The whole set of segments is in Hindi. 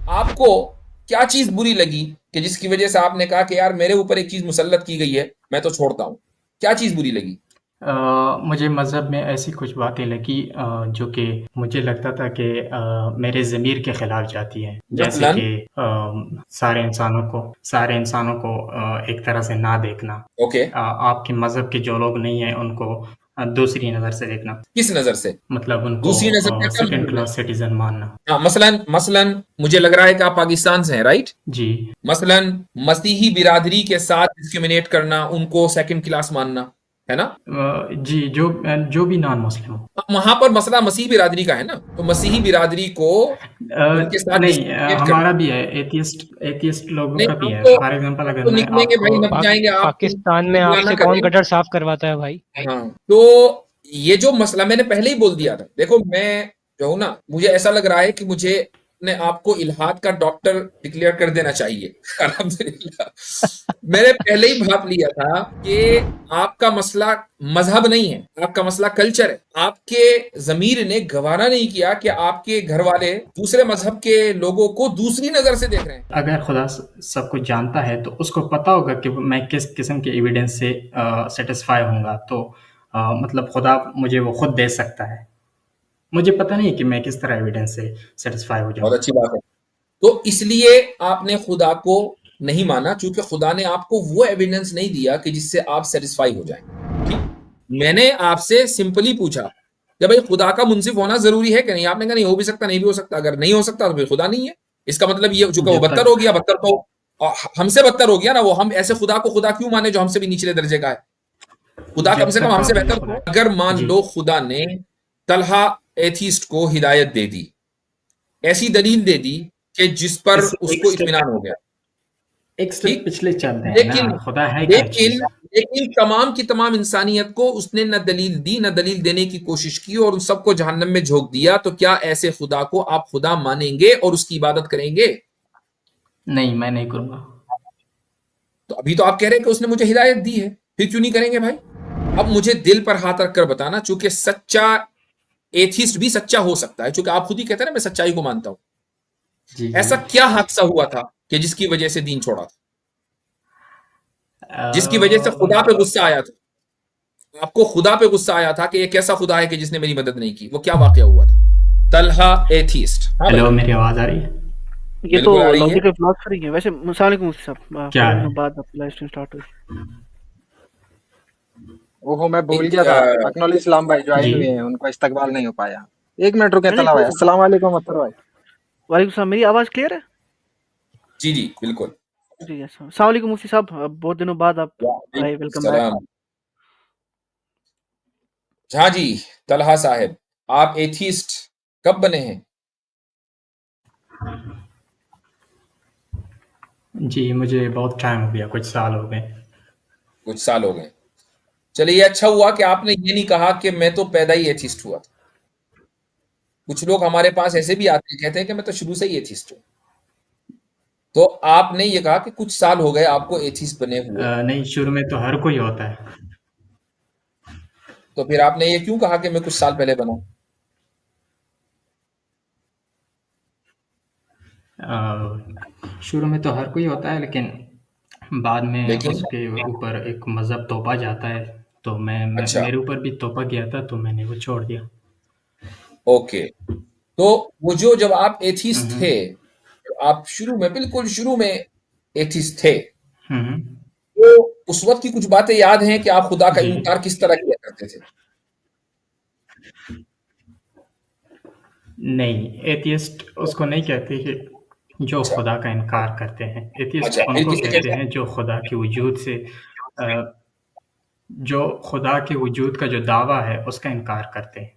आपको क्या चीज बुरी लगी कि जिसकी वजह से आपने कहा कि यार मेरे ऊपर एक चीज मुसल्लत की गई है, मैं तो छोड़ता हूं? क्या चीज बुरी लगी? मुझे मज़हब में ऐसी कुछ बातें लगी जो कि मुझे लगता था कि मेरे ज़मीर के खिलाफ जाती हैं। जैसे मसलन? कि सारे इंसानों को एक तरह से ना देखना। ओके। आपके मज़हब के जो लोग नहीं हैं उनको दूसरी नज़र से देखना। किस नजर से? मतलब उनको दूसरी नजर से क्या सेकंड मतलब है? क्लास सिटीज़न मानना। हाँ, मसलन मसलन मुझे लग रहा है कि आप पाकिस्तान से हैं, राइट? जी। मसलन मसीही बिरादरी के साथ डिस्क्रिमिनेट करना, उनको सेकंड क्लास मानना, है ना? जी, जो भी नॉन मुस्लिम हो। वहां पर मसला मसीही बिरादरी का है ना, तो मसीही बिरादरी को उनके साथ नहीं, डिस्क्रिमिनेट हमारा करना। भी है, एथियस्ट लोगों नहीं, का भी हम है। तो फॉर एग्ज़ाम्पल हम अगर तो मैं निकलेंगे भाई, आपको हम जाएंगे, आप पाकिस्तान में निकलाना आपसे कौन करें। गटर साफ करवाता है भाई? हाँ, तो ये जो मसला मैंने पहले ही बोल दिया था, देखो मैं जो हूं ना, मुझे ऐसा लग रहा है कि मुझे अपने आप को इल्हाद का डॉक्टर डिक्लेयर कर देना चाहिए। अल्हम्दुलिल्लाह, मैंने पहले ही भाप लिया था कि आपका मसला मजहब नहीं है, आपका मसला कल्चर है। आपके जमीर ने गवारा नहीं किया कि आपके घर वाले दूसरे मजहब के लोगों को दूसरी नजर से देख रहे हैं। अगर खुदा सब कुछ जानता है तो उसको पता होगा कि मैं किस किस्म के एविडेंस से सेटिस्फाई होऊंगा, तो मतलब खुदा मुझे वो खुद दे सकता है। मुझे पता नहीं कि मैं किस तरह एविडेंस से सेटिस्फाई हो बहुत जाऊं। अच्छी बात है। तो इसलिए आपने खुदा को नहीं माना, क्योंकि खुदा ने आपको वो एविडेंस नहीं दिया कि जिससे आप सेटिस्फाई हो जाएं। ठीक। मैंने आपसे सिंपली पूछा कि भाई खुदा का मुंसिफ होना जरूरी है कि नहीं? आपने कहा नहीं, हो भी सकता, नहीं भी हो सकता। अगर नहीं हो सकता तो फिर खुदा नहीं है। इसका मतलब ये चूंकि वो जब बदतर हो तक गया, बदतर तो और हमसे बदतर हो गया ना वो। हम ऐसे खुदा को खुदा क्यों माने जो हमसे भी निचले दर्जे का है? खुदा कम जब से कम तक हमसे आपने बेहतर तो खुदा। हो। अगर मान जी। लो खुदा ने तलहा एथीस्ट को हिदायत दे दी, ऐसी दलील दे दी कि जिस पर इस एक उसको स्टेप इत्मीनान हो गया, एक स्टेप ठीक। पिछले चलते हैं ना। लेकिन खुदा है क्या लेकिन चीज? लेकिन तमाम की तमाम इंसानियत को उसने न दलील दी, न दलील देने की कोशिश की, और उन सबको जहन्नम में झोंक दिया। तो क्या ऐसे खुदा को आप खुदा मानेंगे और उसकी इबादत करेंगे? नहीं, मैं नहीं करूंगा। तो अभी तो आप कह रहे हैं कि उसने मुझे हिदायत दी है, फिर क्यों नहीं करेंगे भाई? अब मुझे दिल पर हाथ रखकर बताना, चूंकि सच्चा एथिस्ट भी सच्चा हो सकता है, चूंकि आप खुद ही कहते हैं ना मैं सच्चाई को मानता हूं। जी जी। ऐसा क्या हादसा हुआ था कि जिसकी वजह से दीन छोड़ा था, जिसकी वजह से खुदा पे गुस्सा आया था? आपको खुदा पे गुस्सा आया था कि ये कैसा खुदा है कि जिसने मेरी मदद नहीं की? वो क्या वाकया हुआ था? तलहा एथीस्ट। हाँ भाई। हेलो, मेरी आवाज आ रही है? ये तो बिल्कुल आ रही है। लॉजिकल फिलोसफी है वैसे। अस्सलाम वालेकुम मुफ्ती साहब, क्या बड़े है? दिनों बाद आपकी लाइव स्ट्रीम स्टार्ट हुई। ओहो, मैं भूल एक, गया था। अकनौल इस्लाम भाई जी। ज्वाइन हुए हैं, उनका इस्तकबाल नहीं हो पाया। एक मिनट रुके नहीं नहीं, तला भाई। कोई अस्सलाम वालेकुम अत्तर भाई। वालेकुम सलाम। मेरी आवाज़ क्लियर है? जी जी बिल्कुल। जी अस्सलाम वालेकुम मुफ्ती साहब, बहुत दिनों बाद आप आए, वालेकुम वेलकम बैक। सलाम। हाँ जी। तलहा साहब, आप एथीस्ट कब बने हैं? जी, मुझे बहुत टाइम हो गया, कुछ साल हो गए। कुछ साल हो गए। चलिए, ये अच्छा हुआ कि आपने ये नहीं कहा कि मैं तो पैदा ही एथीस्ट हुआ था। कुछ लोग हमारे पास ऐसे भी आते हैं, कहते हैं कि मैं तो शुरू से ही एथीस्ट हूँ। तो आपने ये कहा कि कुछ साल हो गए आपको एथीस्ट बने हुए। नहीं, शुरू में तो हर कोई होता है। तो फिर आपने ये क्यों कहा कि मैं कुछ साल पहले बना? शुरू में तो हर कोई होता है, लेकिन बाद में लेकिन उसके ऊपर एक मज़हब तोपा जाता है। तो अच्छा, मेरे ऊपर भी तोपा गया था, तो मैंने वो छोड़ दिया। ओके। तो वो जो जब आप एथीस्ट थे, हम्म। तो आप शुरू में, बिल्कुल शुरू में एथीस्ट थे, हम्म। तो उस वक्त की कुछ बातें याद हैं कि आप खुदा का जी। इनकार किस तरह किया करते थे? नहीं, एथियस्ट उसको नहीं कहते कि जो अच्छा। खुदा का इनकार करते हैं। एथियस्ट अच्छा, फिर उनको किसे कहते कहते हैं? हैं जो खुदा के वजूद से अ, जो खुदा के वजूद का जो दावा है उसका इनकार करते हैं।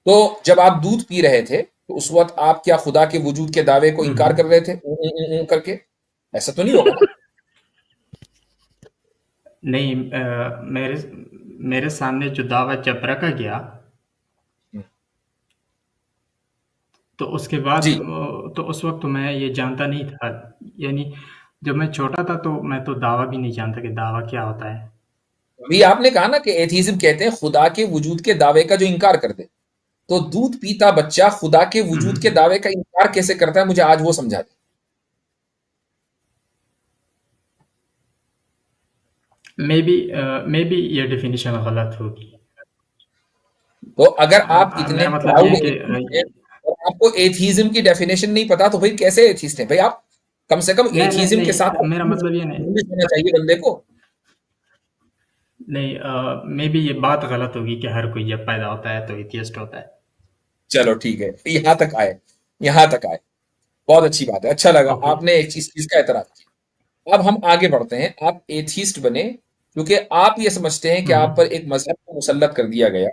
तो जब आप दूध पी रहे थे, तो उस वक्त आप क्या खुदा के वजूद के दावे को इनकार कर हम्म। रहे थे करके? ऐसा तो नहीं होगा ना? नहीं, मेरे मेरे सामने जो दावा जब रखा गया, तो उसके बाद जी। तो उस वक्त तो मैं ये जानता नहीं था। यानी जब मैं छोटा था तो मैं तो दावा भी नहीं जानता कि दावा क्या होता है। अभी आपने कहा ना कि एथीज्म कहते हैं खुदा के वजूद के दावे का जो इनकार कर दे। तो दूध पीता बच्चा खुदा के वजूद के दावे का इनकार कैसे करता है, मुझे आज वो समझा दे। मे बी ये डेफिनेशन गलत होगी। तो अगर आप इतने मेरा मतलब प्राउड ये है कि एथीस्ट हैं और आपको एथीज्म की डेफिनेशन नहीं पता, तो भाई कैसे एथीस्ट हैं भाई आप? कम से कम नहीं नहीं एथीज्म के साथ नहीं, मेरा मतलब ये नहीं होना चाहिए बंदे को। नहीं, मे बी ये बात गलत होगी कि हर कोई जब पैदा होता है तो एथियस्ट होता है। चलो ठीक है, यहां तक आए, यहां तक आए, बहुत अच्छी बात है, अच्छा लगा ओके। आपने एक चीज का एतराज किया। अब हम आगे बढ़ते हैं। आप एथीस्ट बने क्योंकि आप ये समझते हैं कि आप पर एक मजहब को मुसल्लत कर दिया गया।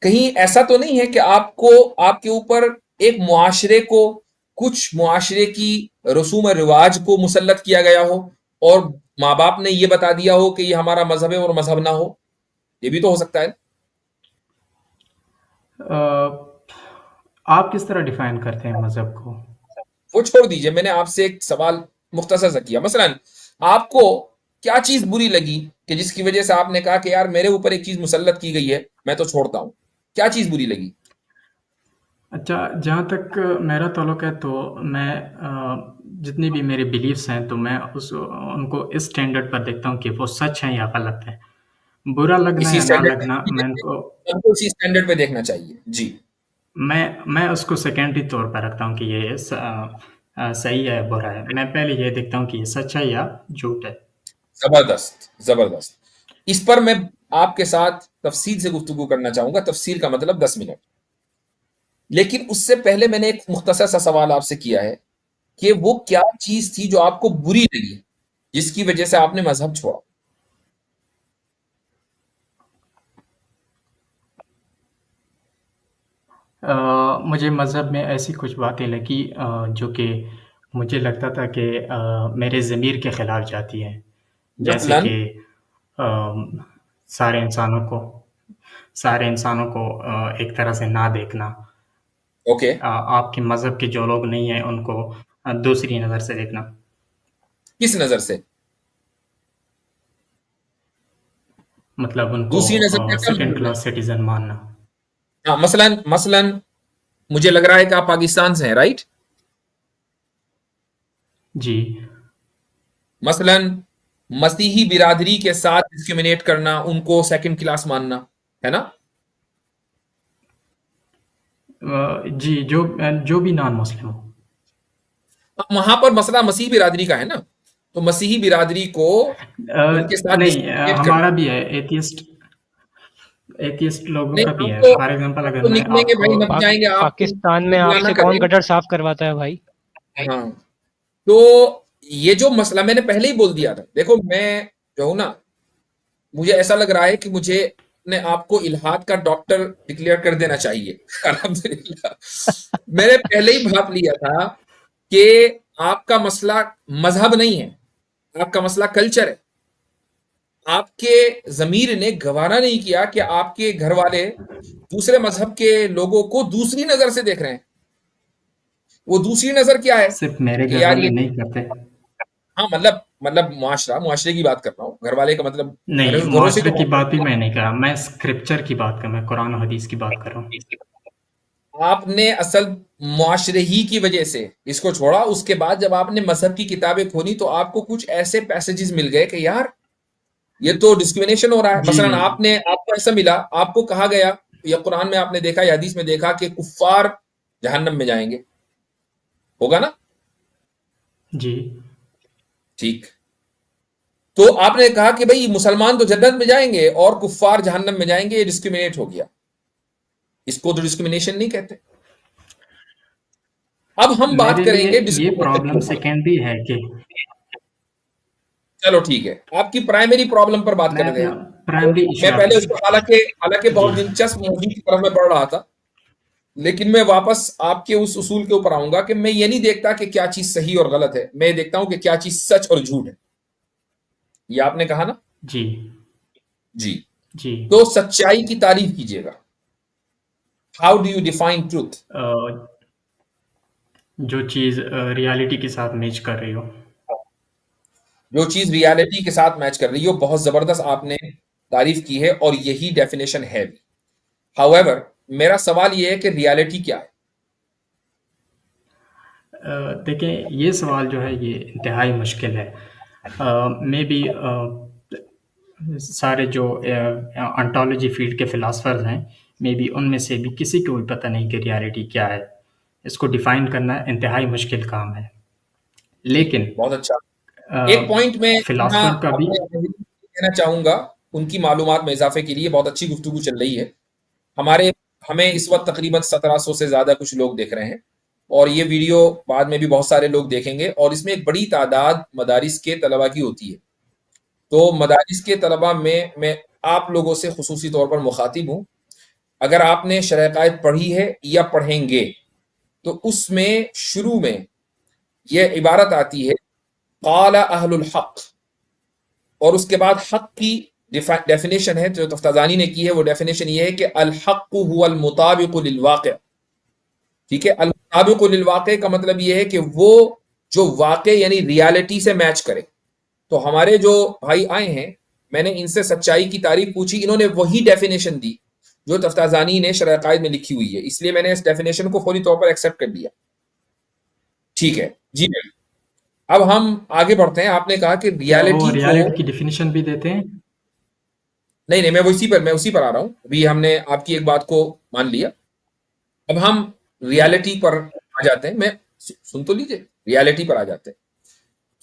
कहीं ऐसा तो नहीं है कि आपको, आपके ऊपर एक मुआशरे को, कुछ मुआशरे की रसूम और रिवाज को मुसल्लत किया गया हो और माँ बाप ने ये बता दिया हो कि ये हमारा मजहब है और मजहब ना हो? ये भी तो हो सकता है। आप किस तरह डिफाइन करते हैं मजहब को? वो छोड़ दीजिए, मैंने आपसे एक सवाल मुख्तसर सा किया। मसलन आपको क्या चीज बुरी लगी कि जिसकी वजह से आपने कहा कि यार मेरे ऊपर एक चीज मुसल्लत की गई है, मैं तो छोड़ता हूं? क्या चीज बुरी लगी? अच्छा, जहाँ तक मेरा ताल्लुक है तो मैं जितनी भी मेरे बिलीफ्स हैं तो मैं उनको इस स्टैंडर्ड पर देखता हूँ कि वो सच है या गलत है। बुरा लगना इसी या ना स्टैंडर्ड लगना मैं उनको हमको इसी स्टैंडर्ड पे देखना चाहिए जी। मैं उसको सेकेंडरी तौर पर रखता हूँ कि ये सही है बुरा है। मैं पहले ये देखता हूँ कि ये सच है या झूठ है। जबरदस्त, जबरदस्त। इस पर मैं आपके साथ तफसील से गुफ्तगू करना चाहूंगा। तफसील का मतलब 10 मिनट। लेकिन उससे पहले मैंने एक मुख्तसर सा सवाल आपसे किया है कि वो क्या चीज थी जो आपको बुरी लगी, जिसकी वजह से आपने मजहब छोड़ा? मुझे मज़हब में ऐसी कुछ बातें लगी जो कि मुझे लगता था कि मेरे ज़मीर के ख़िलाफ़ जाती हैं। जैसे मसलन? कि अम, सारे इंसानों को सारे इंसानों को एक तरह से ना देखना। ओके। आपके मज़हब के जो लोग नहीं हैं उनको दूसरी नज़र से देखना। किस नजर से? मतलब उनको दूसरी नजर से क्या सेकंड मतलब है? क्लास सिटीज़न मानना। हाँ, मसलन मसलन मुझे लग रहा है कि आप पाकिस्तान से हैं, राइट? जी। मसलन मसीही बिरादरी के साथ डिस्क्रिमिनेट करना, उनको सेकंड क्लास मानना, है ना? जी, जो भी नॉन मुस्लिम हो। वहां पर मसला मसीही बिरादरी का है ना, तो मसीही बिरादरी को उनके साथ नहीं, डिस्क्रिमिनेट करना। हमारा भी है एथियस्ट एथियस्ट लोगों नहीं, का भी हम है। तो फॉर एग्जांपल हम अगर तो मैं निकलेंगे आपको भाई, हम जाएंगे, आप पाकिस्तान में इतला ना आपसे कौन करें। गटर साफ करवाता है भाई? हाँ, तो ये जो मसला मैंने पहले ही बोल दिया था। देखो मैं जो हूं ना, मुझे ऐसा लग रहा है कि मुझे अपने आप को इल्हाद का डॉक्टर डिक्लेयर कर देना चाहिए। अल्हम्दुलिल्लाह, मैंने पहले ही भाप लिया था कि आपका मसला मजहब नहीं है, आपका मसला कल्चर है। आपके जमीर ने गवारा नहीं किया कि आपके घर वाले दूसरे मजहब के लोगों को दूसरी नजर से देख रहे हैं। वो दूसरी नजर क्या है सिर्फ मेरे कि घर यार वाले ये, नहीं करते। हाँ मतलब मुआशरे की बात कर रहा हूँ। घर वाले का मतलब नहीं, घरों से तो मुआशरे की बात भी मैं नहीं कर रहा। मैं स्क्रिप्चर की बात कर मैं कुरान और हदीस की बात कर रहा हूँ। आपने असल मुआशरे ही की वजह से इसको छोड़ा। उसके बाद जब आपने मजहब की किताबें खोली तो आपको कुछ ऐसे पैसेजेस मिल गए कि यार ये तो डिस्क्रिमिनेशन हो रहा है। जी। मसलन आपको ऐसा मिला, आपको कहा गया, या कुरान में आपने देखा या हदीस में देखा कि कुफ्फार जहन्नम में जाएंगे, होगा ना? जी। ठीक। तो आपने कहा कि भाई मुसलमान तो जन्नत में जाएंगे और कुफ्फार जहन्नम में जाएंगे, ये डिस्क्रिमिनेट हो गया। इसको तो डिस्क्रिमिनेशन नहीं कहते। अब हम बात मेरे लिए करेंगे ये डिस्क्रिमिनेशन के प्रॉब्लम ऊपर। सेकेंडरी है कि चलो ठीक है, आपकी प्राइमरी प्रॉब्लम पर बात मैं करते अपना हैं। प्राइमरी मैं इशू पहले आपको उसको हालांकि हालांकि जी। बहुत दिलचस्प मौजूद की तरफ मैं बढ़ रहा था, लेकिन मैं वापस आपके उस उसूल के ऊपर आऊंगा कि मैं ये नहीं देखता कि क्या चीज सही और गलत है, मैं देखता हूं कि क्या चीज सच और झूठ है। ये आपने कहा ना? जी। जी। जी। तो सच्चाई की तारीफ कीजिएगा। How do you define truth? Uh, जो चीज़ रियलिटी के साथ मैच कर रही हो। जो चीज रियलिटी के साथ मैच कर रही हो, बहुत जबरदस्त आपने तारीफ की है और यही डेफिनेशन है भी। हाउएवर मेरा सवाल ये है कि रियलिटी क्या है? देखिए ये सवाल जो है ये इंतहाई मुश्किल है। मे बी सारे जो ऑन्टोलॉजी फील्ड के फिलासफर्स हैं, मे बी उनमें से भी किसी को भी पता नहीं कि रियलिटी क्या है। इसको डिफाइन करना इंतहाई मुश्किल काम है। लेकिन बहुत अच्छा। एक पॉइंट में यहाँ फिलासफर का भी अपने कहना चाहूंगा, उनकी मालूमात में इजाफे के लिए बहुत अच्छी गुफ्तगू चल रही है। हमारे हमें इस वक्त तकरीबन 1700 से ज्यादा कुछ लोग देख रहे हैं, और ये वीडियो बाद में भी बहुत सारे लोग देखेंगे, और इसमें एक बड़ी तादाद मदारिस के तलबा की होती है। तो मदारिस के तलबा में मैं आप लोगों से खुसूसी तौर पर मुखातिब हूँ। अगर आपने शरह कायद पढ़ी है या पढ़ेंगे, तो उसमें शुरू में यह इबारत आती है क़ाला अहलुल हक़, और उसके बाद हक़ की डेफिनेशन है जो तफ्ताज़ानी ने की है। वो डेफिनेशन ये है कि अल हक़्क़ु हुवल मुताबिक़ु लिल वाक़िअ। ठीक है, अल मुताबिक़ु लिल वाक़िअ का मतलब ये है कि वो जो वाक़े यानी रियलिटी से मैच करे। तो हमारे जो भाई आए हैं, मैंने इनसे सच्चाई की तारीफ पूछी, इन्होंने वही डेफिनेशन दी जो तफ्ताज़ानी ने शरह कायद में लिखी हुई है, इसलिए मैंने इस डेफिनेशन को फौरी तौर पर एक्सेप्ट कर लिया। ठीक है जी मैम, अब हम आगे बढ़ते हैं। आपने कहा कि क्या वो रियलिटी को रियलिटी की डिफिनेशन भी देते हैं? नहीं, मैं उसी पर आ रहा हूं। अभी हमने आपकी एक बात को मान लिया, अब हम रियलिटी पर आ जाते हैं। मैं सुन तो लीजिए, रियलिटी पर आ जाते हैं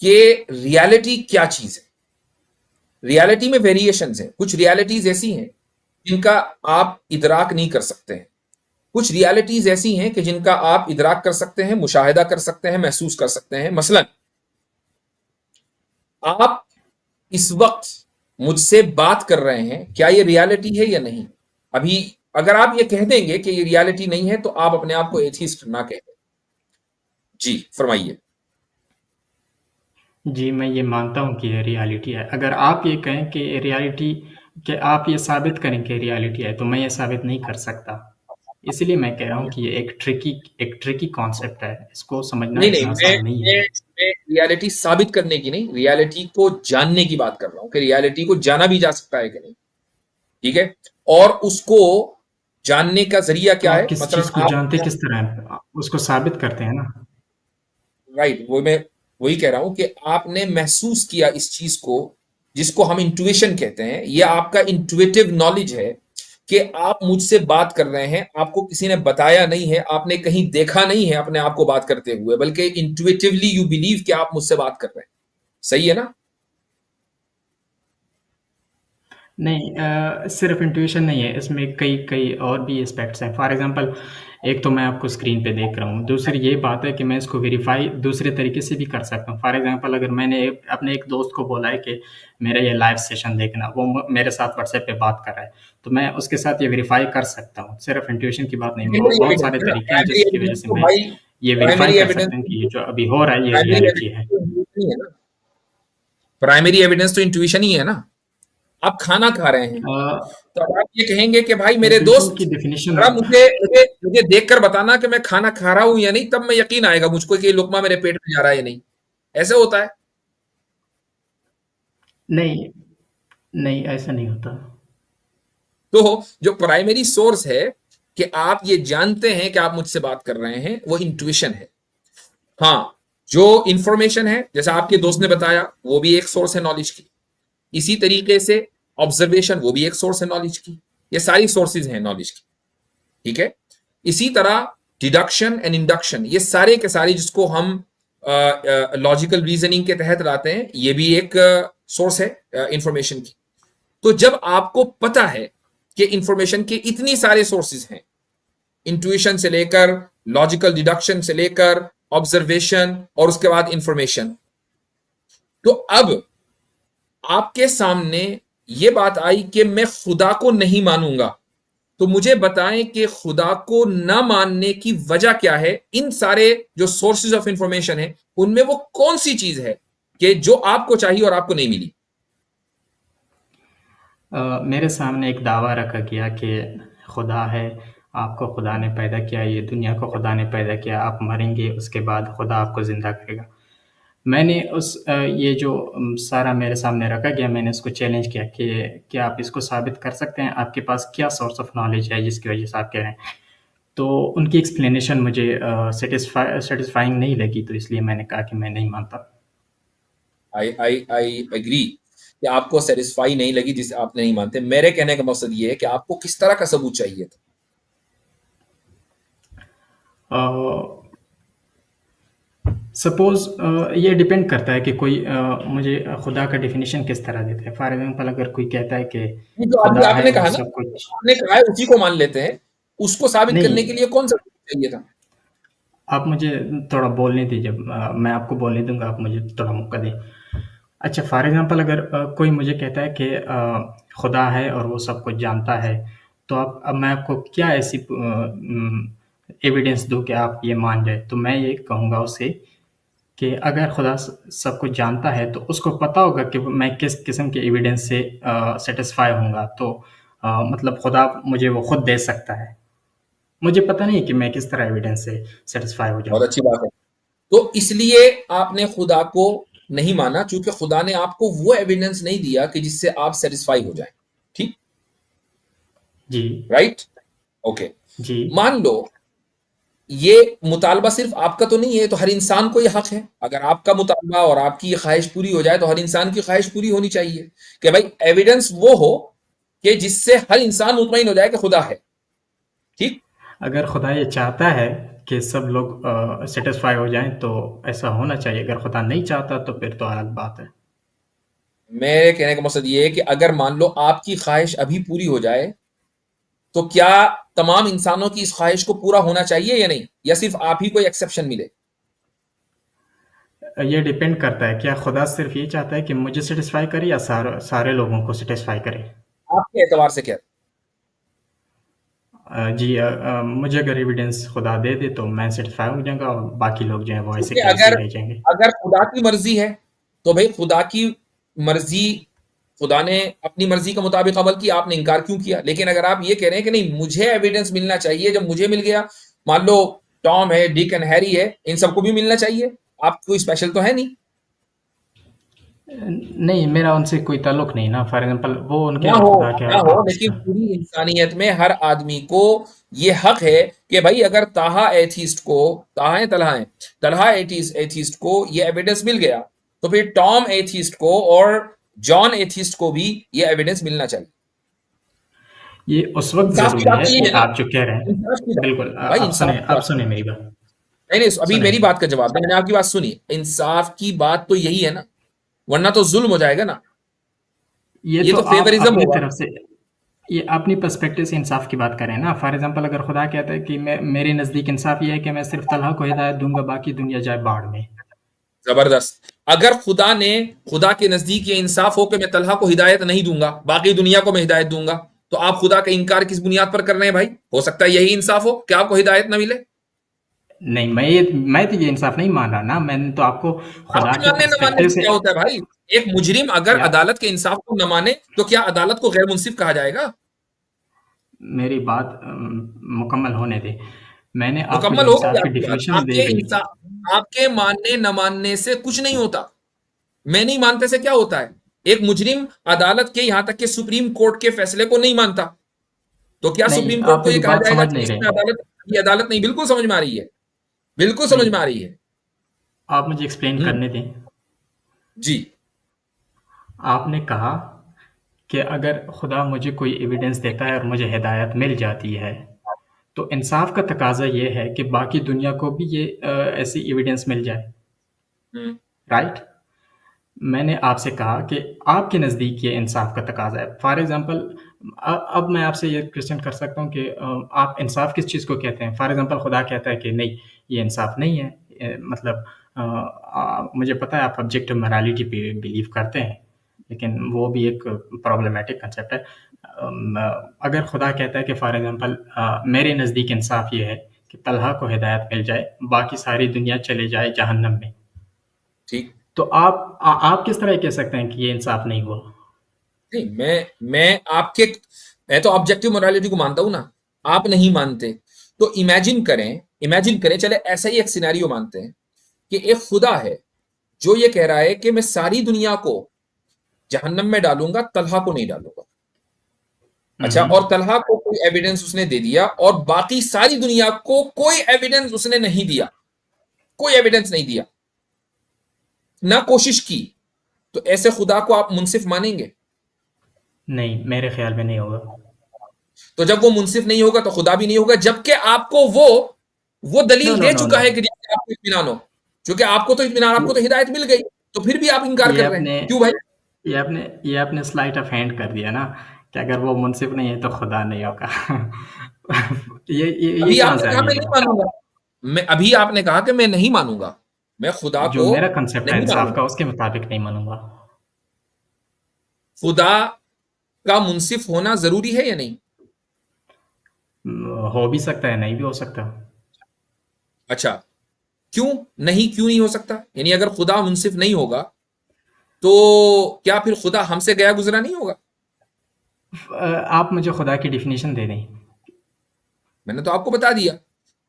कि रियलिटी क्या चीज है। रियलिटी में वेरिएशंस हैं। कुछ रियलिटीज ऐसी हैं जिनका आप इदराक नहीं कर सकते हैं, कुछ रियलिटीज ऐसी हैं कि जिनका आप इदराक कर सकते हैं, मुशाहिदा कर सकते हैं, महसूस कर सकते हैं। मसलन आप इस वक्त मुझसे बात कर रहे हैं, क्या ये रियलिटी है या नहीं? अभी अगर आप ये कह देंगे कि ये रियलिटी नहीं है, तो आप अपने आप को एथिस्ट ना कहें। जी फरमाइए। जी, मैं ये मानता हूँ कि ये रियलिटी है। अगर आप ये कहें कि रियलिटी कि आप ये साबित करें कि रियलिटी है, तो मैं ये साबित नहीं कर सकता। इसलिए मैं कह रहा हूँ कि ये एक ट्रिकी कॉन्सेप्ट है। इसको समझना नहीं, इतना मैं आसान नहीं मैं है। मैं रियलिटी साबित करने की नहीं, रियलिटी को जानने की बात कर रहा हूं कि रियलिटी को जाना भी जा सकता है कि नहीं। ठीक है, और उसको जानने का जरिया तो क्या आप है? किस मतलब चीज़ को जानते किस तरह हैं? उसको साबित करते हैं ना। राइट, वो मैं वही कह रहा हूं कि आपने महसूस किया इस चीज को, जिसको हम इंट्यूशन कहते हैं। ये आपका इंट्यूटिव नॉलेज है कि आप मुझसे बात कर रहे हैं, आपको किसी ने बताया नहीं है, आपने कहीं देखा नहीं है अपने आप को बात करते हुए, बल्कि इंट्यूटिवली यू बिलीव कि आप मुझसे बात कर रहे हैं। सही है ना? नहीं, सिर्फ इंट्यूशन नहीं है, इसमें कई कई और भी एस्पेक्ट्स हैं। फॉर एग्जांपल, एक तो मैं आपको स्क्रीन पे देख रहा हूँ, दूसरी ये बात है कि मैं इसको वेरीफाई दूसरे तरीके से भी कर सकता हूँ। फॉर एग्जांपल, अगर मैंने अपने एक दोस्त को बोला है कि मेरा ये लाइव सेशन देखना, वो मेरे साथ व्हाट्सएप पे बात कर रहा है, तो मैं उसके साथ ये वेरीफाई कर सकता हूँ। सिर्फ इंट्यूशन की बात नहीं, प्राइमरी बहुत एविडेंस सारे है ना, तरीके हैं प्राइमरी जिसकी वजह एविडेंस से तो मैं भाई, ये वेरीफाई प्राइमरी कर एविडेंस सकता हूँ कि ये जो अभी हो रहा है ये प्राइमरी रियलिटी है। एविडेंस तो इंट्यूशन ही है ना। प्राइमरी एविडेंस तो इंट्यूशन ही है ना। आप खाना खा रहे हैं, तो अब आप ये कहेंगे कि भाई मेरे इंट्यूशन की दोस्त, डेफिनेशन जरा मुझे मुझे मुझे देखकर बताना कि मैं खाना खा रहा हूं या नहीं, तब मैं यकीन आएगा मुझको कि ये लुकमा मेरे पेट में जा रहा है या नहीं। ऐसे होता है। नहीं, नहीं ऐसा नहीं होता। तो जो प्राइमरी सोर्स है कि आप ये जानते हैं कि आप मुझसे बात कर रहे हैं, वो इंट्यूशन है। हाँ, जो इंफॉर्मेशन है, जैसा आपके दोस्त ने बताया, वो भी एक सोर्स है नॉलेज की। इसी तरीके से ऑब्जर्वेशन, वो भी एक सोर्स है नॉलेज की। ये सारी सोर्सेज हैं नॉलेज की। ठीक है, इसी तरह डिडक्शन एंड इंडक्शन, ये सारे के सारे जिसको हम लॉजिकल रीजनिंग के तहत लाते हैं, ये भी एक सोर्स है इंफॉर्मेशन की। तो जब आपको पता है कि इंफॉर्मेशन के इतनी सारे सोर्सेज हैं, इंट्यूशन से लेकर लॉजिकल डिडक्शन से लेकर ऑब्जर्वेशन और उसके बाद इंफॉर्मेशन, तो अब आपके सामने ये बात आई कि मैं खुदा को नहीं मानूंगा, तो मुझे बताएं कि खुदा को ना मानने की वजह क्या है। इन सारे जो सोर्सेज ऑफ इंफॉर्मेशन है, उनमें वो कौन सी चीज है कि जो आपको चाहिए और आपको नहीं मिली? मेरे सामने एक दावा रखा गया कि खुदा है, आपको खुदा ने पैदा किया, ये दुनिया को खुदा ने पैदा किया, आप मरेंगे उसके बाद खुदा आपको ज़िंदा करेगा। मैंने ये जो सारा मेरे सामने रखा गया, मैंने उसको चैलेंज किया कि क्या आप इसको साबित कर सकते हैं? आपके पास क्या सोर्स ऑफ नॉलेज है जिसकी वजह से आप कह रहे हैं? तो उनकी एक्सप्लेनेशन मुझे सैटिस्फाइंग नहीं लगी, तो इसलिए मैंने कहा कि मैं नहीं मानता। आई एग्री कि आपको सेटिस्फाई नहीं लगी जिसे आप नहीं मानते। मेरे कहने का मकसद ये है कि आपको किस तरह का सबूत चाहिए था। सपोज ये डिपेंड करता है कि कोई मुझे खुदा का डेफिनेशन किस तरह देता है। फॉर एग्जांपल अगर कोई कहता है कि नहीं, जो अभी खुदा है आपने और कहा ना, सब कुछ आपने कहा है उसी को मान लेते हैं। उसको साबित करने के नहीं, लिए कौन सा सबूत चाहिए था? आप मुझे थोड़ा बोलने दीजिए। मैं आपको बोलने दूंगा, आप मुझे थोड़ा मौका दें। अच्छा, फॉर एग्जांपल अगर कोई मुझे कहता है कि खुदा है और वो सब कुछ जानता है, तो आप अब मैं आपको क्या ऐसी एविडेंस दूं कि आप ये मान जाए? तो मैं ये कहूँगा उसे कि अगर खुदा सब कुछ जानता है तो उसको पता होगा कि मैं किस किस्म के एविडेंस से सेटिस्फाई होऊंगा। तो मतलब खुदा मुझे वो खुद दे सकता है। मुझे पता नहीं कि मैं किस तरह एविडेंस से सेटिस्फाई हो बहुत जाऊंगा। अच्छी बात है। तो इसलिए आपने खुदा को नहीं माना, क्योंकि खुदा ने आपको वो एविडेंस नहीं दिया कि जिससे आप सेटिस्फाई हो जाएं। ठीक, जी राइट, ओके। जी मान लो ये मुतालबा सिर्फ आपका तो नहीं है, तो हर इंसान को ये हक है। अगर आपका मुतालबा और आपकी ये ख्वाहिश पूरी हो जाए तो हर इंसान की ख्वाहिश पूरी होनी चाहिए कि भाई एविडेंस वो हो कि जिससे हर इंसान मुतमईन हो जाए कि खुदा है। ठीक, अगर खुदा ये चाहता है कि सब लोग सेटिस्फाई हो जाएं तो ऐसा होना चाहिए। अगर खुदा नहीं चाहता तो फिर तो अलग बात है। मेरे कहने का मकसद ये है कि अगर मान लो आपकी ख्वाहिश अभी पूरी हो जाए, तो क्या तमाम इंसानों की इस ख्वाहिश को पूरा होना चाहिए या नहीं, या सिर्फ आप ही को एक्सेप्शन मिले? ये डिपेंड करता है, क्या खुदा सिर्फ ये चाहता है कि मुझे सेटिस्फाई करे या सारे लोगों को सेटिस्फाई करे? आपके एतबार से क्या? जी, मुझे अगर एविडेंस खुदा दे दे तो मैं सेटिस्फाई हो जाऊंगा और बाकी लोग जो हैं वो ऐसे क्योंकि के ऐसे अगर ही रह जाएंगे। अगर खुदा की मर्जी है तो भाई खुदा की मर्जी, खुदा ने अपनी मर्जी के मुताबिक अमल किया, आपने इनकार क्यों किया? लेकिन अगर आप ये कह रहे हैं कि नहीं मुझे एविडेंस मिलना चाहिए, जब मुझे मिल गया, मान लो टॉम है, डिक एंड हैरी है, इन सबको भी मिलना चाहिए, आप कोई स्पेशल तो है नहीं। नहीं, मेरा उनसे कोई ताल्लुक नहीं ना। फॉर एग्जांपल वो उनके ना और हो, खुदा के ना हो, आपस लेकिन का। पूरी इंसानियत में हर आदमी को ये हक है कि भाई अगर ताहा एथीस्ट को, ताहा है तलहा है, तलहा एथीस्ट को ये एविडेंस मिल गया, तो फिर टॉम एथीस्ट को और जॉन एथीस्ट को भी ये एविडेंस मिलना चाहिए। ये उस वक्त इंसाफ की ज़रूरी बात है तो ये कि है ना, आप जो कह रहे हैं। इंसाफ की बात, बिल्कुल, भाई इंसाफ की आप बात। सुने मेरी बात। नहीं नहीं, अभी सुने मेरी मेरी बात का जवाब, मैंने आपकी बात सुनी, इंसाफ की बात तो यही है ना, वरना तो जुल्म हो जाएगा ना, ये ये तो तो आप फेवरिज्म अपनी होगा। तरफ से, ये अपनी पर्सपेक्टिव से इंसाफ की बात करें ना। फॉर एग्जांपल अगर खुदा कहता है कि मैं, मेरे नज़दीक इंसाफ ये है कि मैं सिर्फ तलहा को हिदायत दूंगा, बाकी दुनिया जाए बाढ़ में। जबरदस्त। अगर खुदा ने, खुदा के नजदीक ये इंसाफ हो कि मैं तलहा को हिदायत नहीं दूंगा, बाकी दुनिया को मैं हिदायत दूंगा, तो आप खुदा का इनकार किस बुनियाद पर कर रहे हैं भाई? हो सकता है यही इंसाफ हो कि आपको हिदायत ना मिले। नहीं, मैं तो ये इंसाफ नहीं मान रहा ना। मैंने तो आपको खुदा आपके के मानने न मानने पर्सपेक्टिव से से, क्या होता है भाई? एक मुजरिम अगर या अदालत के इंसाफ को न माने तो क्या अदालत को गैर मुंसिफ कहा जाएगा? मेरी बात मुकम्मल होने दें। मैंने आपको जो मुकम्मल हो गई इंसाफ की आपकी बात। डेफिनेशन दे आपके दी। इंसाफ, आपके मानने न मानने से कुछ नहीं होता। मैं नहीं मानते से क्या होता है? एक मुजरिम अदालत के, यहां तक कि सुप्रीम कोर्ट के फैसले को नहीं मानता, तो क्या नहीं, सुप्रीम कोर्ट आप को यह मेरी कहा बात जाएगा समझ कि नहीं इसमें रहे। अदालत, ये अदालत नहीं? बिल्कुल समझ में आ रही है, बिल्कुल समझ में आ नहीं, रही है। आप मुझे एक्सप्लेन हम्म, करने दें। जी। आपने कहा कि अगर खुदा मुझे कोई एविडेंस देता है और मुझे हिदायत मिल जाती है, तो इंसाफ का तकाजा ये है कि बाकी दुनिया को भी ये ऐसी एविडेंस मिल जाए। हम्म, राइट? मैंने आपसे कहा कि आपके नज़दीक ये इंसाफ का तकाजा है। फॉर एग्जांपल, अब मैं आपसे ये क्वेश्चन कर सकता हूँ कि आप इंसाफ किस चीज़ को कहते हैं? फॉर एग्जांपल खुदा कहता है कि नहीं, ये इंसाफ नहीं है। मतलब मुझे पता है आप ऑब्जेक्टिव मोरालिटी पे बिलीव करते हैं, लेकिन वो भी एक प्रॉब्लमेटिक कंसेप्ट है। अगर खुदा कहता है कि फॉर एग्जांपल मेरे नज़दीक इंसाफ ये है कि तलहा को हिदायत मिल जाए, बाकी सारी दुनिया चले जाए जहन्नम में, ठीक। तो आप किस तरह कह सकते हैं कि ये इंसाफ नहीं हुआ? नहीं, मैं आपके, मैं तो ऑब्जेक्टिव मोरालिटी को मानता हूं ना, आप नहीं मानते। तो इमेजिन करें, इमेजिन करें, चले ऐसा ही एक सिनेरियो मानते हैं कि एक खुदा है जो ये कह रहा है कि मैं सारी दुनिया को जहन्नम में डालूंगा, तलहा को नहीं डालूंगा। अच्छा, और तलहा को कोई एविडेंस उसने दे दिया और बाकी सारी दुनिया को कोई एविडेंस उसने नहीं दिया, कोई एविडेंस नहीं दिया, ना कोशिश की, तो ऐसे खुदा को आप मुनसिफ मानेंगे? नहीं, मेरे ख्याल में नहीं होगा। तो जब वो मुनसिफ नहीं होगा तो खुदा भी नहीं होगा, जबकि आपको वो नो दलील नो दे नो चुका नो है कि जिससे आपको इत्मीनान हो। क्योंकि आपको तो इत्मीनान, आपको तो हिदायत मिल गई, तो फिर भी आप इनकार ये कर रहे हैं, आपने क्यों भाई? ये आपने स्लाइट ऑफ हैंड कर दिया ना कि अगर वो मुनसिफ नहीं है तो खुदा नहीं होगा। ये अभी कहाँ आपने से आ कहा मैं गई नहीं बात? मानूंगा, अभी आपने कहा कि मैं नहीं मानूंगा, मैं खुदा जो को मेरा कंसेप्ट है नहीं इंसाफ मानूंगा। का उसके मुताबिक नहीं मानूंगा। खुदा का मुनसिफ होना जरूरी है या नहीं? हो भी सकता है, नहीं भी हो सकता। अच्छा, क्यों क्यों नहीं हो सकता? यानी अगर खुदा मुनसिफ नहीं होगा तो क्या फिर खुदा हमसे गया गुजरा नहीं होगा? आप मुझे खुदा की डेफिनेशन दे दें। मैंने तो आपको बता दिया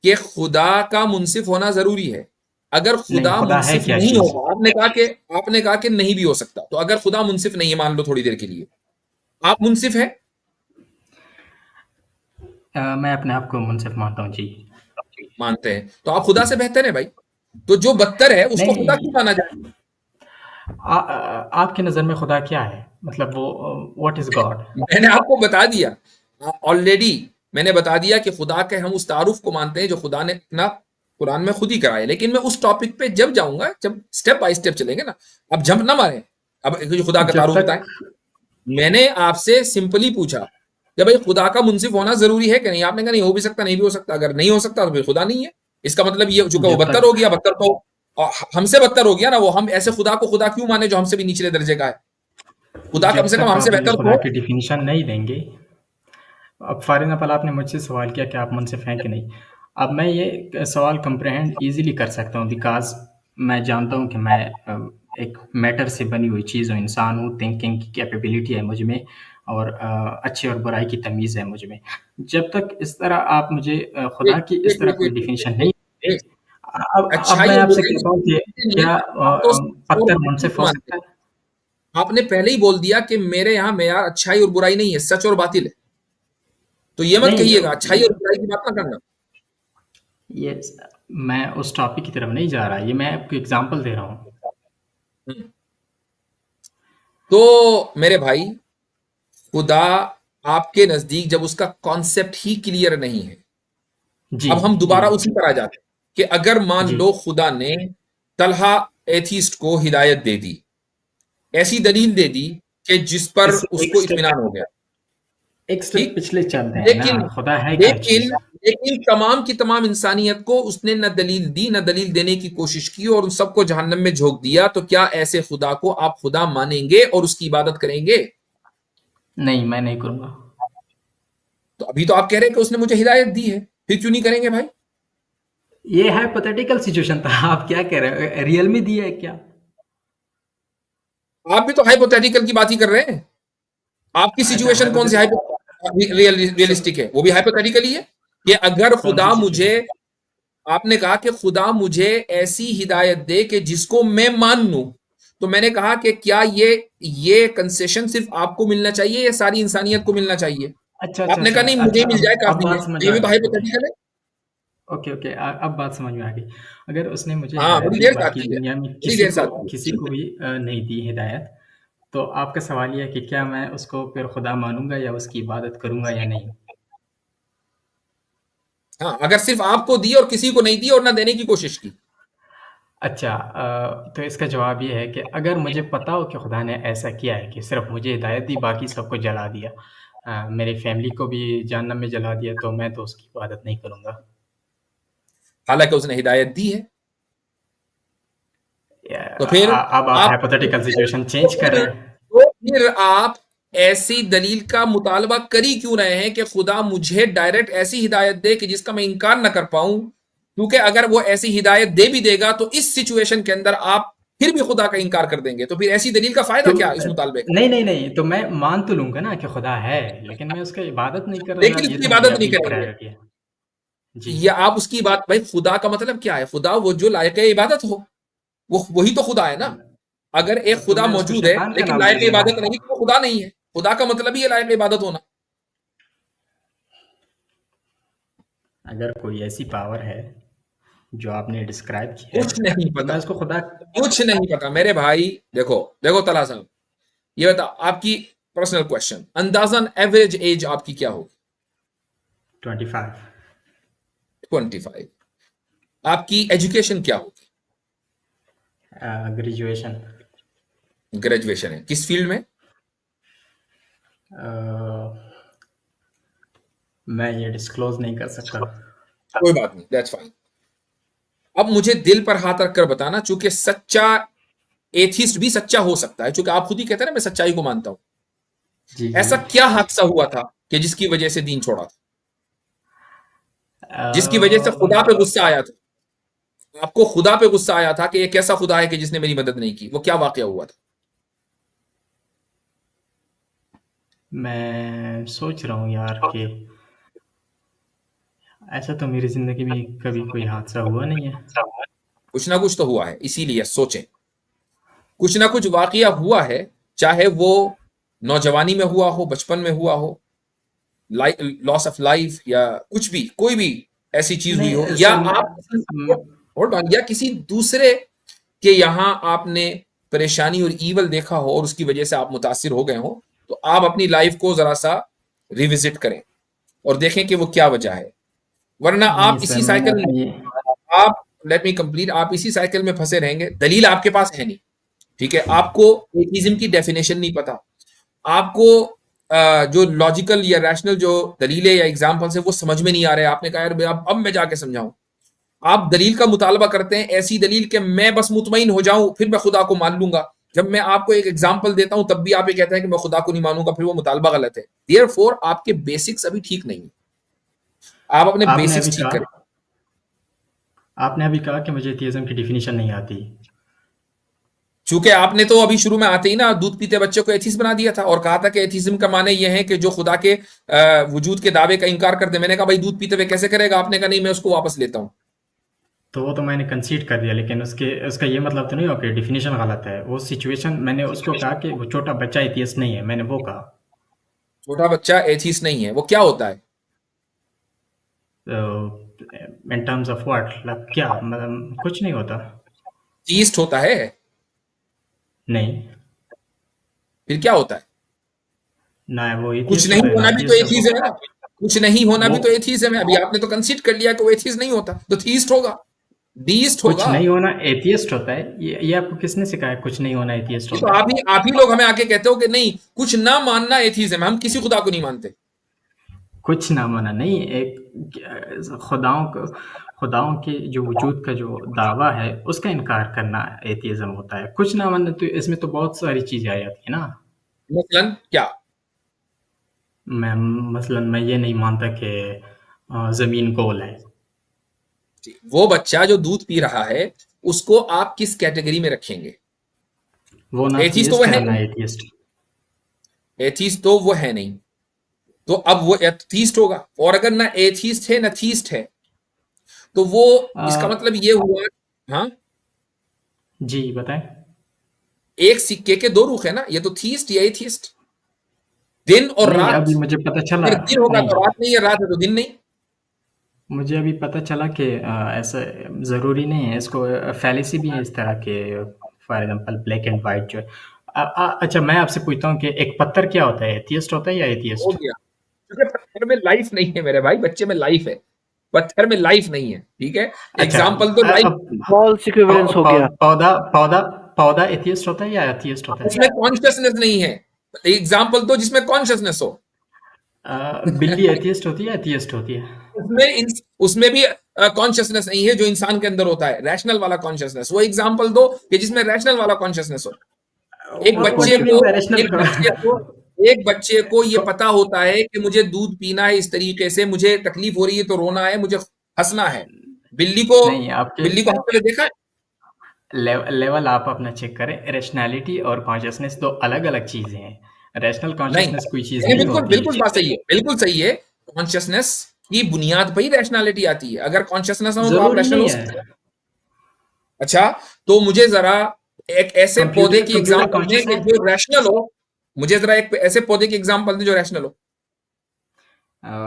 कि खुदा का मुनसिफ होना जरूरी है। अगर नहीं, खुदा खुदा है मुनसिफ क्या नहीं चीज़? होगा, आपने कहा कि नहीं भी हो सकता, तो अगर खुदा मुनसिफ नहीं है, मान लो थोड़ी देर के लिए आप मुनसिफ हैं, मैं अपने आप को मुनसिफ मानता हूँ, जी। मानते हैं, तो आप खुदा से बेहतर हैं भाई। तो जो बदतर है उसको खुदा क्यों नहीं, माना जाए? आपकी नज़र में खुदा क्या है? मतलब वो व्हाट इज़ गॉड? मैंने आपको बता दिया ऑलरेडी, मैंने बता दिया कि खुदा के हम उस तारुफ को मानते हैं जो खुदा ने अपना कुरान में खुद ही कराया। लेकिन मैं उस टॉपिक पे जब जाऊंगा, जब स्टेप बाय स्टेप चलेंगे ना, अब जंप ना मारें। अब जो खुदा का जब तारुफ बताएं। तक मैंने आपसे सिंपली पूछा कि भाई खुदा का मुनसिफ होना जरूरी है कि नहीं? आपने कहा नहीं, हो भी सकता, नहीं भी हो सकता। अगर नहीं हो सकता तो फिर खुदा नहीं है। इसका मतलब ये चूंकि वो जब बदतर हो तक गया, बदतर तो और हमसे बदतर हो गया ना वो। हम ऐसे खुदा को खुदा क्यों माने जो हमसे भी निचले दर्जे का है? खुदा कम जब से कम तक हमसे आप मुझे बेहतर तो खुदा हो। की डेफिनेशन नहीं देंगे। अब फॉर एग्जाम्पल आपने मुझसे सवाल किया कि आप मुनसिफ हैं कि नहीं। अब मैं ये सवाल कंप्रहेंड इजीली कर सकता हूँ बिकॉज मैं जानता हूँ कि मैं एक मैटर से बनी हुई चीज़ हूँ, इंसान हूँ, थिंकिंग की कैपेबिलिटी है मुझ में और अच्छे और बुराई की तमीज़ है मुझ में। जब तक इस तरह आप मुझे खुदा एक की इस एक तरह एक कोई एक डेफिनेशन एक नहीं एक देंगे। एक अब अच्छाई मैं और आपसे बुराई कहता हूँ कि में क्या आप तो और पत्थर बातिल मुनसिफ को हो मानते सकता है? हैं। आपने पहले ही बोल दिया कि मेरे यहाँ मेयार अच्छाई और बुराई नहीं है, सच और बातिल है। तो ये मत नहीं, कहिएगा अच्छाई और बुराई की बात ना करना। ये मैं उस टॉपिक की तरफ नहीं जा रहा, ये मैं आपको एग्जांपल दे रहा हूँ। हम्म। तो मेरे भाई, खुदा आपके नजदीक जब उसका कॉन्सेप्ट ही क्लियर नहीं है, जी, अब हम जी, दोबारा उसी पर आ जाते हैं कि अगर मान जी। लो खुदा ने तलहा एथीस्ट को हिदायत दे दी, ऐसी दलील दे दी कि जिस पर इस उसको इत्मीनान हो गया, एक स्टेप ठीक। पिछले चलते हैं ना, लेकिन खुदा है क्या लेकिन चीज़? लेकिन तमाम की तमाम इंसानियत को उसने न दलील दी, न दलील देने की कोशिश की, और उन सबको जहन्नम में झोंक दिया। तो क्या ऐसे खुदा को आप खुदा मानेंगे और उसकी इबादत करेंगे? नहीं, मैं नहीं करूँगा। तो अभी तो आप कह रहे हैं कि उसने मुझे हिदायत दी है, फिर क्यों नहीं करेंगे भाई? ये हाइपोथेटिकल सिचुएशन था, आप क्या कह रहे हो? रियल में दिया है क्या? आप भी तो हाइपोथेटिकल की बात ही कर रहे हैं। आपकी अच्छा, सिचुएशन कौन सी सो रियलिस्टिक है? वो भी हाइपोथेटिकल ही है कि अगर कौन सी खुदा मुझे, सिचुएशन? आपने कहा कि खुदा मुझे ऐसी हिदायत दे कि जिसको मैं मान लूं, तो मैंने कहा कि क्या ये कंसेशन सिर्फ आपको मिलना चाहिए या सारी इंसानियत को मिलना चाहिए? अच्छा, अच्छा, आपने कहा अच्छा, नहीं, मुझे अच्छा, ही मिल जाए अब काफी है, बात समझ तो में ये आ भी तो गई। ओके, हाइपोथेटिकल है। ओके, ओके, अब बात समझ में आ गई। अगर उसने मुझे हाँ, हिदायत बड़ी दी, देर से बाकी आती है, दुनिया में बड़ी देर से आती है। किसी को भी नहीं दी हिदायत, तो आपका सवाल ये है कि क्या मैं उसको फिर खुदा मानूँगा या उसकी इबादत करूँगा या नहीं? हाँ, अगर सिर्फ आपको दी और किसी को नहीं दी और ना देने की कोशिश की। अच्छा, तो इसका जवाब ये है कि अगर मुझे पता हो कि खुदा ने ऐसा किया है कि सिर्फ़ मुझे हिदायत दी, बाकी सबको जला दिया, मेरी फ़ैमिली को भी जहन्नम में जला दिया, तो मैं तो उसकी इबादत नहीं करूँगा। हालांकि उसने हिदायत दी है। या तो फिर अब आप आप हाइपोथेटिकल सिचुएशन तो चेंज कर फिर रहे हैं। तो फिर आप ऐसी दलील का मुतालबा कर ही क्यों रहे हैं कि खुदा मुझे डायरेक्ट ऐसी हिदायत दे कि जिसका मैं इनकार ना कर पाऊं? क्योंकि अगर वो ऐसी हिदायत दे भी देगा तो इस सिचुएशन के अंदर आप फिर भी खुदा का इनकार कर देंगे। तो फिर ऐसी दलील का फायदा तो क्या इस मुतालबे का? नहीं, नहीं, नहीं, तो मैं मान तो लूँगा ना कि खुदा है, लेकिन मैं उसकी इबादत नहीं करूँगा, लेकिन ये उसकी तो मुझे इबादत नहीं अभी करेंगे, क्लियर किया। जी। या आप उसकी बात, भाई खुदा का मतलब क्या है? खुदा वो जो लायक है इबादत हो। वो वही तो खुदा है ना। अगर एक तो खुदा मैं उसको मौजूद है शैतान का लेकिन नाम लायक दे दूंगा। इबादत नहीं, तो वो खुदा नहीं है। खुदा का मतलब ही है लायक इबादत होना। अगर कोई ऐसी पावर है जो आपने डिस्क्राइब की है कुछ नहीं तो पता, मैं उसको खुदा। कुछ नहीं पता मेरे भाई। देखो देखो तला साहब, ये बता, आपकी पर्सनल क्वेश्चन, अंदाजन एवरेज एज आपकी क्या होगी? 25। 25। आपकी एजुकेशन क्या होगी? ग्रेजुएशन। ग्रेजुएशन है, किस फील्ड में? मैं ये डिस्क्लोज नहीं कर सकता। कोई बात नहीं, दैट्स फाइन। अब मुझे दिल पर हाथ रखकर बताना, चूंकि सच्चा एथिस्ट भी सच्चा हो सकता है, चूंकि आप खुद ही कहते हैं ना मैं सच्चाई को मानता हूं। जी जी। ऐसा क्या हादसा हुआ था कि जिसकी वजह से दीन छोड़ा था, जिसकी वजह से खुदा पे गुस्सा आया था? आपको खुदा पे गुस्सा आया था कि ये कैसा खुदा है कि जिसने मेरी मदद नहीं की? वो क्या वाकया हुआ था? मैं सोच रहा हूँ यार कि ऐसा तो मेरी ज़िंदगी में कभी कोई हादसा हुआ नहीं है। कुछ ना कुछ तो हुआ है, इसीलिए सोचें। कुछ ना कुछ वाकया हुआ है, चाहे वो नौजवानी में हुआ हो, बचपन में हुआ हो, लॉस ऑफ लाइफ, या कुछ भी, कोई भी ऐसी चीज हुई हो, नहीं या सर आप होल्ड ऑन, या किसी दूसरे के यहां आपने परेशानी और ईवल देखा हो और उसकी वजह से आप मुतासिर हो गए हो, तो आप अपनी लाइफ को जरा सा रिविजिट करें और देखें कि वो क्या वजह है। वरना नहीं आप सर इसी मैंने साइकिल में, अपनी आप लेट मी कंप्लीट, आप इसी साइकिल में फंसे रहेंगे। दलील आपके पास है नहीं, ठीक है? आपको एथिज्म की डेफिनेशन नहीं पता, आपको जो लॉजिकल या रैशनल जो दलीलें या एग्जाम्पल्स है वो समझ में नहीं आ रहे। आपने कहा यार अब मैं जाके समझाऊं। आप दलील का मुतालबा करते हैं, ऐसी दलील कि मैं बस मुतमईन हो जाऊं, फिर मैं खुदा को मान लूंगा। जब मैं आपको एक एग्जाम्पल देता हूं तब भी आप ये कहते हैं कि मैं खुदा को नहीं मानूंगा, फिर वो मुतालबा गलत है। देयरफॉर आपके बेसिक्स अभी ठीक नहीं है, आप अपने आपने अभी बेसिक्स ठीक करें। कहा आपने अभी कहा कि मुझे एथियज्म की डेफिनेशन नहीं आती। चूंकि आपने तो अभी शुरू में आते ही ना दूध पीते बच्चे को एथिस्ट बना दिया था और कहा था कि एथिज्म का माने ये है कि जो खुदा के वजूद के दावे का इनकार कर दे। मैंने कहा भाई दूध पीते हुए कैसे करेगा? आपने कहा नहीं मैं उसको वापस लेता हूं। तो वो तो मैंने कंसीड कर दिया, लेकिन उसका ये मतलब तो नहीं हो कि डेफिनेशन गलत है। वो सिचुएशन मैंने उसको कहा कि वो छोटा बच्चा एथियस्ट नहीं है, मैंने वो कहा। छोटा बच्चा एथिस्ट नहीं है, वो क्या होता है? इन टर्म्स ऑफ व्हाट, मतलब क्या, मतलब कुछ नहीं होता। थीस्ट होता है? नहीं, फिर क्या होता है? ना वो कुछ एथियस्ट नहीं होता है ना होना भी तो एथियस्ट है एथीज्म है ना। कुछ नहीं होना वो भी तो एथीज्म है। अभी आपने तो कंसीड कर लिया कि वो एथीस्ट नहीं होता, तो थीस्ट होगा, डीस्ट कुछ होगा। नहीं होना एथियस्ट होता है। ये आपको किसने सिखाया कुछ नहीं होना एथियस्ट ये तो होता है? आप ही लोग हमें आके कहते हो कि नहीं कुछ ना मानना एथीज्म है, हम किसी खुदा को नहीं मानते। कुछ ना माना नहीं, एक खुदाओं के जो वजूद का जो दावा है उसका इनकार करना एथियज्म होता है। कुछ ना मानना तो इसमें तो बहुत सारी चीजें आ जाती है ना। मसलन क्या? मैं मसलन मैं ये नहीं मानता कि जमीन गोल है। वो बच्चा जो दूध पी रहा है उसको आप किस कैटेगरी में रखेंगे? वो ना एथीस्ट तो वो थीस्ट है है ना नहीं, एथियस्ट। एथीस्ट तो वो है नहीं, तो अब वो एथीस्ट होगा। और अगर ना एथीस्ट है ना थीस्ट है, तो वो, इसका मतलब ये हुआ, हाँ, जी बताएं। एक सिक्के के दो रुख है ना, ये तो थीस्ट या एथीस्ट। दिन और नहीं, रात, अभी मुझे पता चला। अगर दिन होगा नहीं, तो रात नहीं है, रात है तो दिन नहीं। मुझे अभी पता चला कि ऐसा ज़रूरी नहीं है। इसको फैलेसी भी है इस तरह के। For example black and white जो है। अच्छा, मैं आपसे पूछता हूँ कि एक पत्थर क्या होता है, एथियस्ट होता है या हो एथियस्ट? गया, क्योंकि पत्थर में लाइफ नहीं है मेरे भाई, बच्चे में लाइफ है, पत्थर में लाइफ नहीं है, ठीक है? अच्छा, एग्जाम्पल तो लाइफ। अब फॉल्स इक्विवेलेंस हो गया। पौधा पौधा पौधा एथियस्ट होता है या एथियस्ट होता है? उसमें कॉन्शियसनेस नहीं है, एग्जाम्पल तो जिसमें कॉन्शियसनेस हो। बिल्ली एथियस्ट होती है, एथियस्ट होती है? उसमें भी कॉन्शियसनेस नहीं है जो इंसान के अंदर होता है, रैशनल वाला कॉन्शियसनेस। वो एग्जाम्पल दो कि जिसमें रैशनल वाला कॉन्शियसनेस हो। एक वो बच्चे क्यों को रैशनल एक बच्चे को एक बच्चे को ये पता होता है कि मुझे दूध पीना है इस तरीके से, मुझे तकलीफ हो रही है तो रोना है, मुझे हंसना है। बिल्ली को नहीं, आपके बिल्ली को हंसते हुए देखा है? लेवल आप अपना चेक करें। रैशनैलिटी और कॉन्शियसनेस दो अलग अलग चीज़ें हैं। रैशनल नहीं कॉन्शियसनेस कोई चीज़ नहीं, नहीं बिल्कुल होती। बिल्कुल बात सही है, बिल्कुल सही है। कॉन्शियसनेस की बुनियाद पर ही रैशनैलिटी आती है। अगर कॉन्शियसनेस ना हो तो आप ज़रूरी रैशनल नहीं हो है। सकते हैं। अच्छा, तो मुझे जरा एक ऐसे पौधे की कंप्यूटर एग्जांपल दें कॉन्शियस कि है? जो रैशनल हो। मुझे जरा एक ऐसे पौधे की एग्जांपल दें जो रैशनल हो।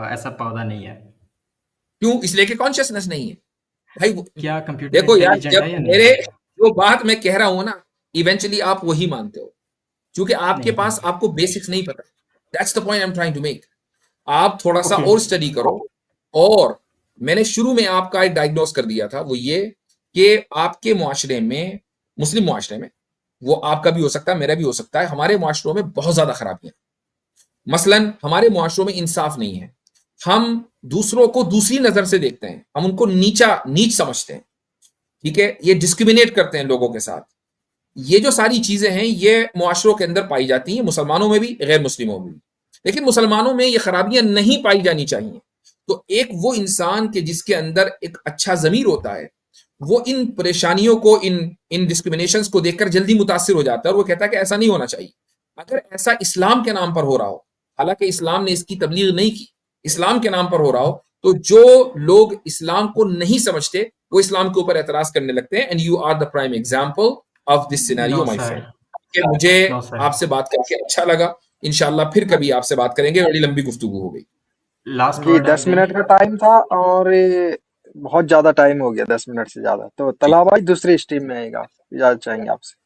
ऐसा पौधा नहीं है। क्यों? इसलिए कि कॉन्शियसनेस नहीं है भाई। क्या कंप्यूटर देखो यार, इंटेलिजेंट जब है या नहीं मेरे है? जो बात मैं कह रहा हूं ना, इवेंचुअली आप वही मानते हो, क्योंकि आपके नहीं पास नहीं। आपको बेसिक्स नहीं पता। That's the point I am trying to make. आप थोड़ा सा ओके। और स्टडी करो। और मैंने शुरू में आपका एक डायग्नोस कर दिया था, वो ये कि आपके मुआशरे में, मुस्लिम मुआशरे में, वो आपका भी हो सकता है, मेरा भी हो सकता है, हमारे मुआशरों में बहुत ज्यादा खराबियां। मसलन हमारे मुआशरों में इंसाफ नहीं है। हम दूसरों को दूसरी नजर से देखते हैं, हम उनको नीच समझते हैं। ठीक है, ये डिस्क्रिमिनेट करते हैं लोगों के साथ। ये जो सारी चीजें हैं, ये मुआशरों के अंदर पाई जाती हैं, मुसलमानों में भी, गैर मुस्लिमों में भी। लेकिन मुसलमानों में ये खराबियां नहीं पाई जानी चाहिए। तो एक वो इंसान के जिसके अंदर एक अच्छा जमीर होता है, वो इन परेशानियों को, इन इन डिस्क्रिमिनेशंस को देखकर जल्दी मुतासिर हो जाता है, और वो कहता है कि ऐसा नहीं होना चाहिए। अगर ऐसा इस्लाम के नाम पर हो रहा हो, हालांकि इस्लाम ने इसकी तबलीग नहीं की, इस्लाम के नाम पर हो रहा हो, तो जो लोग इस्लाम को नहीं समझते वो इस्लाम के ऊपर एतराज करने लगते हैं। And you are the prime example of this no scenario my sir. Friend. कि मुझे नो सर। आपसे बात करके अच्छा लगा। इंशाल्लाह फिर कभी आपसे बात करेंगे। बड़ी लंबी गुफ्तगू हो गई। लास्ट जी वर्ड 10 अगेन। मिनट का टाइम था और ये बहुत ज्यादा टाइम हो गया, 10 मिनट से ज्यादा। तो ठीक। तला भाई दूसरी स्ट्रीम में आएगा, इजाजत चाहेंगे आपसे।